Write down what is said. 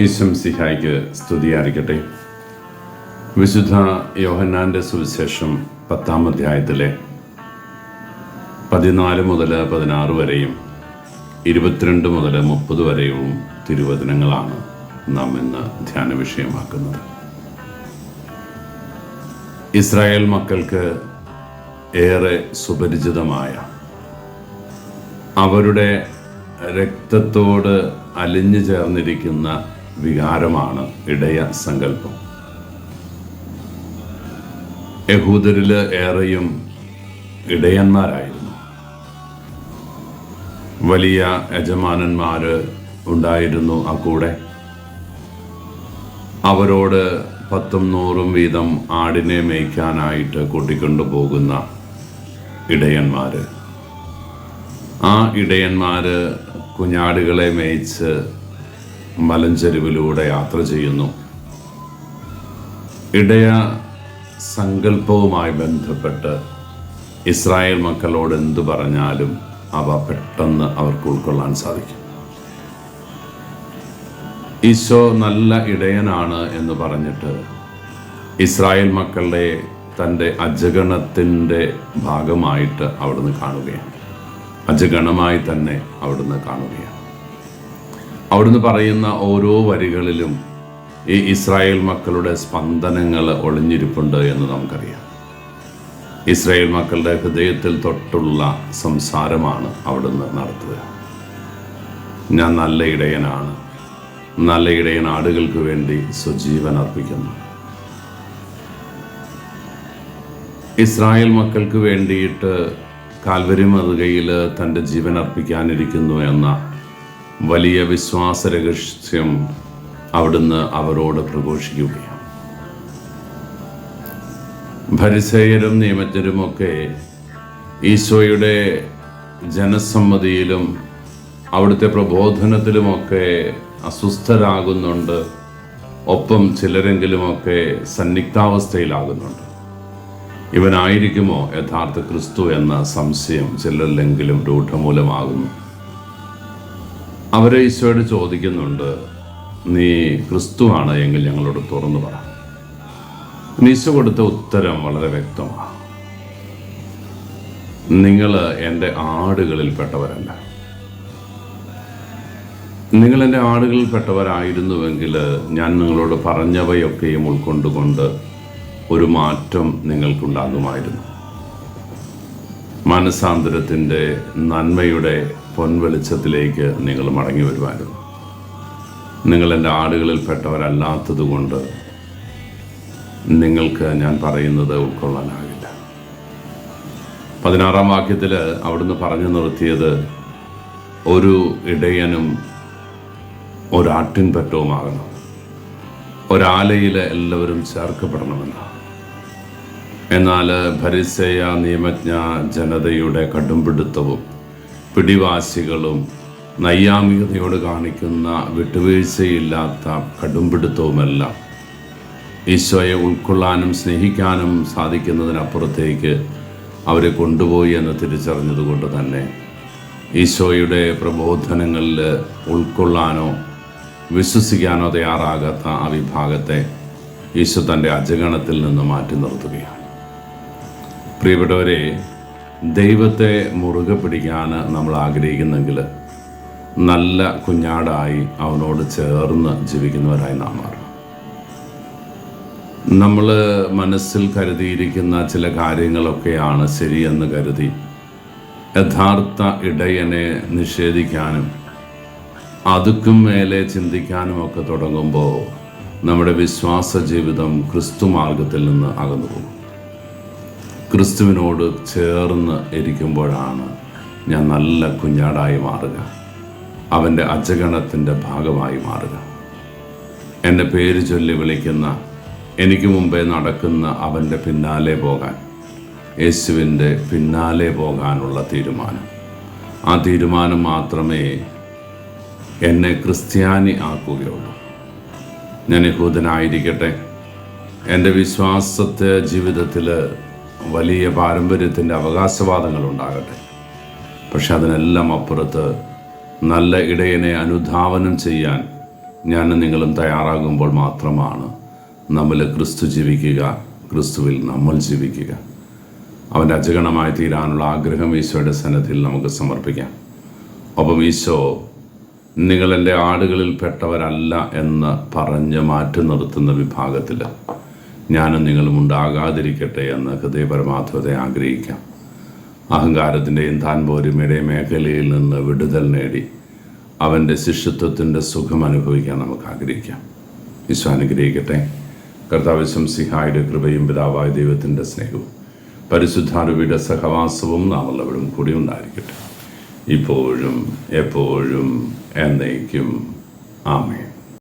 ഈശംസിഹായ്ക്ക് സ്തുതിയായിരിക്കട്ടെ. വിശുദ്ധ യോഹന്നാൻ്റെ സുവിശേഷം 10-ാം അധ്യായത്തിലെ 14 മുതൽ 16 വരെയും 22 മുതൽ 30 വരെയും തിരുവചനങ്ങളാണ് നാം ഇന്ന് ധ്യാന വിഷയമാക്കുന്നത്. ഇസ്രായേൽ മക്കൾക്ക് ഏറെ സുപരിചിതമായ അവരുടെ രക്തത്തോട് അലിഞ്ഞു ചേർന്നിരിക്കുന്ന വികാരമാണ് ഇടയ സങ്കല്പം. യഹൂദരിൽ ഏറെയും ഇടയന്മാരായിരുന്നു. വലിയ യജമാനന്മാർ ഉണ്ടായിരുന്നു ആ കൂടെ. അവരോട് 10-100 വീതം ആടിനെ മേയ്ക്കാനായിട്ട് കൂട്ടിക്കൊണ്ടു പോകുന്ന ഇടയന്മാർ. ആ ഇടയന്മാർ കുഞ്ഞാടുകളെ മേയിച്ച് മലഞ്ചെരുവിലൂടെ യാത്ര ചെയ്യുന്നു. ഇടയ സങ്കല്പവുമായി ബന്ധപ്പെട്ട് ഇസ്രായേൽ മക്കളോട് എന്തു പറഞ്ഞാലും അവ പെട്ടെന്ന് അവർക്ക് ഉൾക്കൊള്ളാൻ സാധിക്കും. ഈശോ നല്ല ഇടയനാണ് എന്ന് പറഞ്ഞിട്ട് ഇസ്രായേൽ മക്കളെ തൻ്റെ അജഗണത്തിൻ്റെ ഭാഗമായിട്ട് അവിടുന്ന് കാണുകയാണ്. അജഗണമായി തന്നെ അവിടുന്ന് കാണുകയാണ്. അവിടുന്ന് പറയുന്ന ഓരോ വരികളിലും ഈ ഇസ്രായേൽ മക്കളുടെ സ്പന്ദനങ്ങൾ ഒളിഞ്ഞിരിപ്പുണ്ട് എന്ന് നമുക്കറിയാം. ഇസ്രായേൽ മക്കളുടെ ഹൃദയത്തിൽ തൊട്ടുള്ള സംസാരമാണ് അവിടുന്ന് നടത്തുക. ഞാൻ നല്ല ഇടയനാണ്, നല്ല ഇടയൻ ആടുകൾക്ക് വേണ്ടി സ്വജീവൻ അർപ്പിക്കുന്നു. ഇസ്രായേൽ മക്കൾക്ക് വേണ്ടിയിട്ട് കാൽവരി മറുകയിൽ തൻ്റെ ജീവൻ അർപ്പിക്കാനിരിക്കുന്നു എന്ന വലിയ വിശ്വാസ രഹസ്യം അവിടുന്ന് അവരോട് പ്രഘോഷിക്കുകയാണ്. ഫരിസേയരും നിയമജ്ഞരുമൊക്കെ ഈശോയുടെ ജനസമ്മതിയിലും അവിടുത്തെ പ്രബോധനത്തിലുമൊക്കെ അസ്വസ്ഥരാകുന്നുണ്ട്. ഒപ്പം ചിലരെങ്കിലുമൊക്കെ സന്നിഗ്ധാവസ്ഥയിലാകുന്നുണ്ട്. ഇവനായിരിക്കുമോ യഥാർത്ഥ ക്രിസ്തു എന്ന സംശയം ചിലരിലെങ്കിലും രൂഢമൂലമാകുന്നു. അവരെ ഈശോയോട് ചോദിക്കുന്നുണ്ട്, നീ ക്രിസ്തുവാണ് എങ്കിൽ ഞങ്ങളോട് തുറന്നു പറ. ഈശോ കൊടുത്ത ഉത്തരം വളരെ വ്യക്തമാണ്. നിങ്ങൾ എൻ്റെ ആടുകളിൽപ്പെട്ടവരല്ല. നിങ്ങൾ എൻ്റെ ആടുകളിൽപ്പെട്ടവരായിരുന്നുവെങ്കിൽ ഞാൻ നിങ്ങളോട് പറഞ്ഞവയൊക്കെയും ഉൾക്കൊണ്ടുകൊണ്ട് ഒരു മാറ്റം നിങ്ങൾക്കുണ്ടാകുമായിരുന്നു. മനസാന്തരത്തിൻ്റെ നന്മയുടെ പൊൻവെളിച്ചത്തിലേക്ക് നിങ്ങൾ മടങ്ങി വരുമായിരുന്നു. നിങ്ങൾ എൻ്റെ ആടുകളിൽപ്പെട്ടവരല്ലാത്തതുകൊണ്ട് നിങ്ങൾക്ക് ഞാൻ പറയുന്നത് ഉൾക്കൊള്ളാനാകില്ല. 16-ാം വാക്യത്തിൽ അവിടുന്ന് പറഞ്ഞു നിർത്തിയത് ഒരു ഇടയനും ഒരാട്ടിൻപറ്റവുമാകണം, ഒരാലയിൽ എല്ലാവരും ചേർക്കപ്പെടണമെന്നാണ്. എന്നാൽ ഫരിസേയ നിയമജ്ഞ ജനതയുടെ കടുംപിടുത്തവും പിടിവാശികളും നൈയാമികതയോട് കാണിക്കുന്ന വിട്ടുവീഴ്ചയില്ലാത്ത കടുംപിടുത്തവുമെല്ലാം ഈശോയെ ഉൾക്കൊള്ളാനും സ്നേഹിക്കാനും സാധിക്കുന്നതിനപ്പുറത്തേക്ക് അവരെ കൊണ്ടുപോയി എന്ന് തിരിച്ചറിഞ്ഞതുകൊണ്ട് തന്നെ ഈശോയുടെ പ്രബോധനങ്ങളിൽ ഉൾക്കൊള്ളാനോ വിശ്വസിക്കാനോ തയ്യാറാകാത്ത ആ വിഭാഗത്തെ ഈശോ തൻ്റെ അജഗണത്തിൽ നിന്ന് മാറ്റി നിർത്തുകയാണ്. പ്രിയപ്പെട്ടവരെ, ദൈവത്തെ മുറുകെ പിടിക്കാൻ നമ്മൾ ആഗ്രഹിക്കുന്നെങ്കിൽ നല്ല കുഞ്ഞാടായി അവനോട് ചേർന്ന് ജീവിക്കുന്നവരായി നാം മാറണം. നമ്മൾ മനസ്സിൽ കരുതിയിരിക്കുന്ന ചില കാര്യങ്ങളൊക്കെയാണ് ശരിയെന്ന് കരുതി യഥാർത്ഥ ഇടയനെ നിഷേധിക്കാനും അതുക്കും മേലെ ചിന്തിക്കാനുമൊക്കെ തുടങ്ങുമ്പോൾ നമ്മുടെ വിശ്വാസ ജീവിതം ക്രിസ്തു മാർഗത്തിൽ നിന്ന് അകന്നു പോകും. ക്രിസ്തുവിനോട് ചേർന്ന് ഇരിക്കുമ്പോഴാണ് ഞാൻ നല്ല കുഞ്ഞാടായി മാറുക, അവൻ്റെ അജഗണത്തിൻ്റെ ഭാഗമായി മാറുക. എൻ്റെ പേര് ചൊല്ലി വിളിക്കുന്ന, എനിക്ക് മുമ്പേ നടക്കുന്ന അവൻ്റെ പിന്നാലെ പോകാൻ, യേശുവിൻ്റെ പിന്നാലെ പോകാനുള്ള തീരുമാനം. ആ തീരുമാനം മാത്രമേ എന്നെ ക്രിസ്ത്യാനി ആക്കുകയുള്ളൂ. ഞാൻ യഹൂദനായിരിക്കട്ടെ, എൻ്റെ വിശ്വാസത്തെ ജീവിതത്തിൽ വലിയ പാരമ്പര്യത്തിൻ്റെ അവകാശവാദങ്ങൾ ഉണ്ടാകട്ടെ, പക്ഷെ അതിനെല്ലാം അപ്പുറത്ത് നല്ല ഇടയനെ അനുധാവനം ചെയ്യാൻ ഞാനും നിങ്ങളും തയ്യാറാകുമ്പോൾ മാത്രമാണ് നമ്മൾ ക്രിസ്തു ജീവിക്കുക, ക്രിസ്തുവിൽ നമ്മൾ ജീവിക്കുക. അവൻ്റെ അജഗണമായി തീരാനുള്ള ആഗ്രഹം ഈശോയുടെ സന്നിധിയിൽ നമുക്ക് സമർപ്പിക്കാം. ഒപ്പം ഈശോ നിങ്ങളെൻ്റെ ആടുകളിൽ പെട്ടവരല്ല എന്ന് പറഞ്ഞ് മാറ്റി നിർത്തുന്ന വിഭാഗത്തിൽ ഞാനും നിങ്ങളും ഉണ്ടാകാതിരിക്കട്ടെ എന്ന് ഹൃദയപരമാർത്ഥത്തെ ആഗ്രഹിക്കാം. അഹങ്കാരത്തിൻ്റെയും താൻ പോരുമയുടെയും മേഖലയിൽ നിന്ന് വിടുതൽ നേടി അവൻ്റെ ശിഷ്യത്വത്തിൻ്റെ സുഖം അനുഭവിക്കാൻ നമുക്ക് ആഗ്രഹിക്കാം. ഈശോ അനുഗ്രഹിക്കട്ടെ. കർത്താവ് ശംസിഹായുടെ കൃപയും പിതാവായ ദൈവത്തിൻ്റെ സ്നേഹവും പരിശുദ്ധാരൂപിയുടെ സഹവാസവും നാം എല്ലാവരും കൂടി ഉണ്ടായിരിക്കട്ടെ, ഇപ്പോഴും എപ്പോഴും എന്നേക്കും. ആമേൻ.